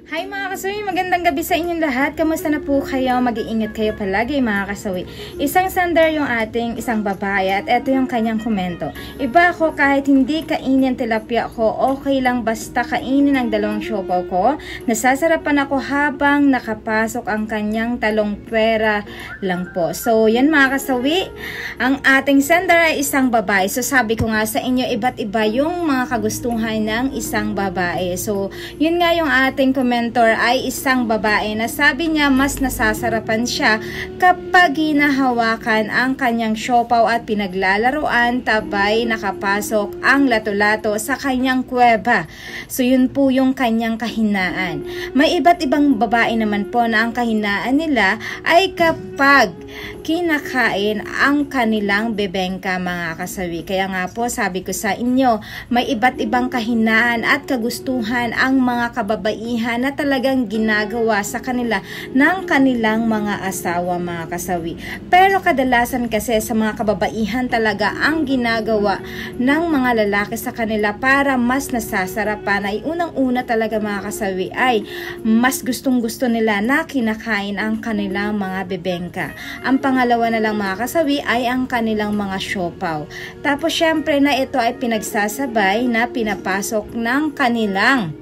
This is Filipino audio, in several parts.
Hi mga kasawi, magandang gabi sa inyong lahat. Kamusta na po kayo? Mag-iingat kayo palagi mga kasawi. Isang sender yung ating isang babae at eto yung kanyang komento. Iba ako kahit hindi kainin tilapia ko, okay lang basta kainin ang dalawang siopaw ko. Nasasarapan ako habang nakapasok ang kanyang talong pera lang po. So yan mga kasawi, ang ating sender ay isang babae. So sabi ko nga sa inyo, iba't iba yung mga kagustuhan ng isang babae. So yun nga yung ating mentor ay isang babae na sabi niya mas nasasarapan siya kapag hinahawakan ang kanyang siopaw at pinaglalaruan tabay nakapasok ang lato-lato sa kanyang kuweba. So yun po yung kanyang kahinaan. May iba't ibang babae naman po na ang kahinaan nila ay kapag kinakain ang kanilang bebengka mga kasawi. Kaya nga po sabi ko sa inyo, may iba't ibang kahinaan at kagustuhan ang mga kababaihan na talagang ginagawa sa kanila ng kanilang mga asawa mga kasawi. Pero kadalasan kasi sa mga kababaihan talaga ang ginagawa ng mga lalaki sa kanila para mas nasasarapan ay unang-una talaga mga kasawi ay mas gustong-gusto nila na kinakain ang kanilang mga bebengka. Ang pangalawa na lang mga kasawi ay ang kanilang mga siopaw. Tapos syempre na ito ay pinagsasabay na pinapasok ng kanilang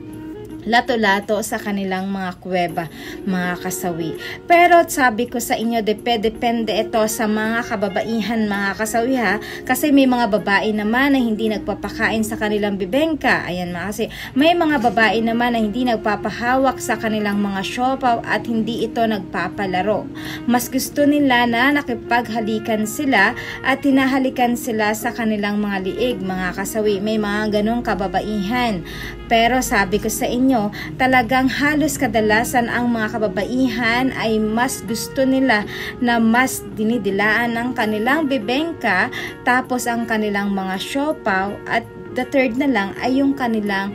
lato-lato sa kanilang mga kuweba, mga kasawi. Pero sabi ko sa inyo, depende ito sa mga kababaihan, mga kasawi ha. Kasi may mga babae naman na hindi nagpapakain sa kanilang bibengka. Ayan mga kasi. May mga babae naman na hindi nagpapahawak sa kanilang mga siopaw at hindi ito nagpapalaro. Mas gusto nila na nakipaghalikan sila at tinahalikan sila sa kanilang mga liig, mga kasawi. May mga ganong kababaihan. Pero sabi ko sa inyo, talagang halos kadalasan ang mga kababaihan ay mas gusto nila na mas dinidilaan ng kanilang bibengka tapos ang kanilang mga siopaw at the third na lang ay yung kanilang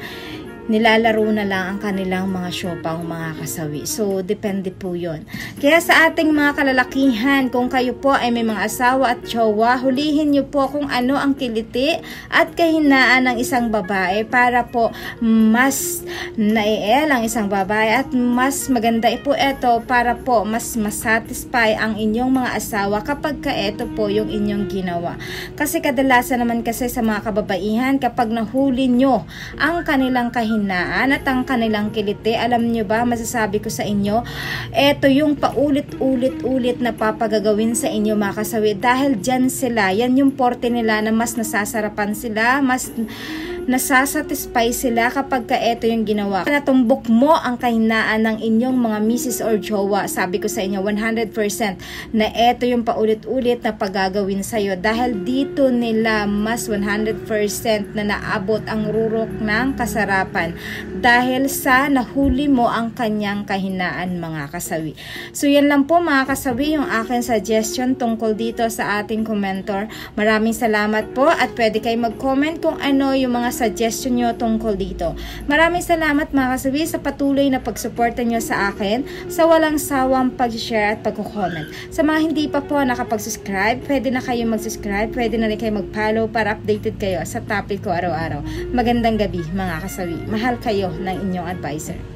nilalaro na lang ang kanilang mga siopaw mga kasawi. So, depende po yun. Kaya sa ating mga kalalakihan, kung kayo po ay may mga asawa at jowa, hulihin nyo po kung ano ang kiliti at kahinaan ng isang babae para po mas naiel ang isang babae at mas maganda po ito para po mas masatisfy ang inyong mga asawa kapag ka ito po yung inyong ginawa. Kasi kadalasan naman kasi sa mga kababaihan, kapag nahuli nyo ang kanilang kahinaan at ang kanilang kiliti, alam nyo ba, masasabi ko sa inyo, eto yung paulit-ulit na papagagawin sa inyo mga kasawi dahil dyan sila, yan yung porte nila na mas nasasarapan sila, mas nasasatisfy sila kapag ka ito yung ginawa. Natumbok mo ang kahinaan ng inyong mga misis or jowa, sabi ko sa inyo 100% na ito yung paulit-ulit na pagagawin sa'yo dahil dito nila mas 100% na naabot ang rurok ng kasarapan dahil sa nahuli mo ang kanyang kahinaan mga kasawi. So yan lang po mga kasawi yung aking suggestion tungkol dito sa ating commentor. Maraming salamat po at pwede kayo mag-comment kung ano yung mga suggestion nyo tungkol dito. Maraming salamat mga kasawi sa patuloy na pagsuporta nyo sa akin sa walang sawang pag-share at pag-comment. Sa mga hindi pa po nakapag-subscribe, pwede na kayo mag-subscribe, pwede na rin kayo mag-follow para updated kayo sa topic ko araw-araw. Magandang gabi mga kasawi. Mahal kayo ng inyong advisor.